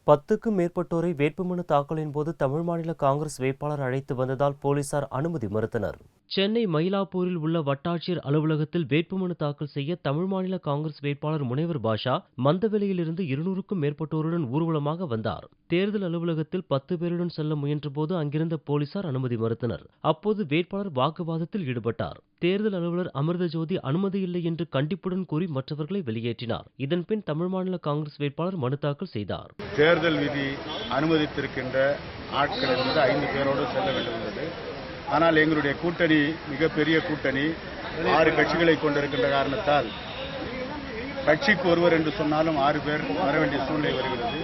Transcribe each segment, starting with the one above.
10க்கும் மேற்பட்டோரை வேட்புமனு தாக்கலின் போது தமிழ் மாநில காங்கிரஸ் வேட்பாளர் அழைத்து வந்ததால் போலீசார் அனுமதி மறுத்தனர். சென்னை மயிலாப்பூரில் உள்ள வட்டாட்சியர் அலுவலகத்தில் வேட்புமனு தாக்கல் செய்ய தமிழ் மாநில காங்கிரஸ் வேட்பாளர் முனைவர் பாஷா மந்தவெளியிலிருந்து 200க்கும் மேற்பட்டோருடன் ஊர்வலமாக வந்தார். தேர்தல் அலுவலகத்தில் 10 பேருடன் செல்ல முயன்றபோது அங்கிருந்த போலீசார் அனுமதி மறுத்தனர். அப்போது வேட்பாளர் வாக்குவாதத்தில் ஈடுபட்டார். தேர்தல் அலுவலர் அமிர்தஜோதி அனுமதி இல்லை என்று கண்டிப்புடன் கூறி மற்றவர்களை வெளியேற்றினார். இதன்பின் தமிழ் மாநில காங்கிரஸ் வேட்பாளர் மனு தாக்கல் செய்தார். தேர்தல் விதி அனுமதித்திருக்கின்ற ஆட்கள் என்பது 5 பேரோடு செல்ல வேண்டியுள்ளது. ஆனால் எங்களுடைய கூட்டணி மிகப்பெரிய கூட்டணி 6 கட்சிகளை கொண்டிருக்கின்ற காரணத்தால் கட்சிக்கு ஒருவர் என்று சொன்னாலும் 6 பேர் வர வேண்டிய சூழ்நிலை வருகிறது.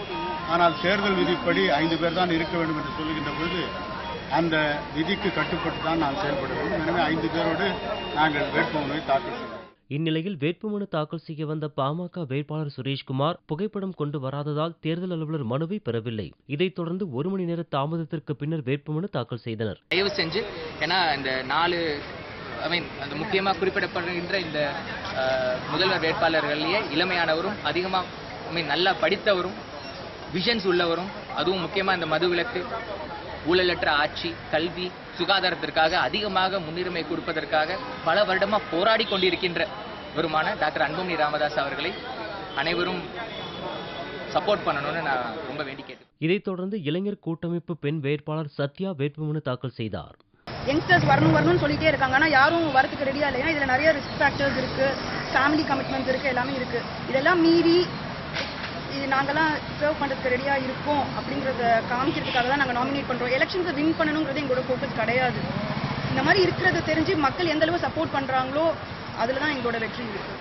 ஆனால் தேர்தல் விதிப்படி 5 பேர் தான் இருக்க வேண்டும் என்று சொல்லுகின்ற பொழுது அந்த விதிக்கு கட்டுப்பட்டு தான் நாம் செயல்பட வேண்டும். எனவே 5 பேரோடு நாங்கள் வேட்புமனுவை தாக்கல் செய்வோம். இந்நிலையில் வேட்புமனு தாக்கல் செய்ய வந்த பாமக வேட்பாளர் சுரேஷ்குமார் புகைப்படம் கொண்டு வராததால் தேர்தல் அலுவலர் மனுவை பெறவில்லை. இதைத் தொடர்ந்து 1 மணி நேர தாமதத்திற்கு பின்னர் வேட்புமனு தாக்கல் செய்தனர். தயவு செஞ்சு ஏன்னா இந்த 4 அந்த முக்கியமாக குறிப்பிடப்படுகின்ற இந்த முதல்வர் வேட்பாளர்களையே இளமையானவரும் அதிகமாக நல்லா படித்தவரும் விஷன்ஸ் உள்ளவரும் அதுவும் முக்கியமாக இந்த மதுவிலக்கு ஊழலற்ற ஆட்சி கல்வி சுகாதாரத்திற்காக அதிகமாக முன்னுரிமை கொடுப்பதற்காக பல வருடமாக போராடி கொண்டிருக்கின்ற வருமான டாக்டர் அன்புமணி ராமதாஸ் அவர்களை அனைவரும் சப்போர்ட் பண்ணணும்னு நான் ரொம்ப வேண்டி கேட்டேன். இதைத் தொடர்ந்து இளைஞர் கூட்டமைப்பு பெண் வேட்பாளர் சத்யா வேட்புமனு தாக்கல் செய்தார். யங்ஸ்டர்ஸ் வரணும்னு சொல்லிட்டே இருக்காங்க. ஆனால் யாரும் வரதுக்கு ரெடியா இல்லை. ஏன்னா இதில் நிறைய ரிஸ்க் ஃபேக்டர்ஸ் இருக்கு, ஃபேமிலி கமிட்மெண்ட்ஸ் இருக்கு, எல்லாமே இருக்கு. இதெல்லாம் மீறி இது நாங்கள்லாம் சர்வ் பண்ணுறதுக்கு ரெடியாக இருக்கோம் அப்படிங்கிறத காமிக்கிறதுக்காக தான் நாங்கள் நாமினேட் பண்ணுறோம். எலெக்ஷன்ஸை வின் பண்ணணுங்கிறது எங்களோட ஃபோக்கஸ் கிடையாது. இந்த மாதிரி இருக்கிறத தெரிஞ்சு மக்கள் எந்த அளவு சப்போர்ட் பண்ணுறாங்களோ அதில் தான் எங்களோட வெற்றி இருக்குது.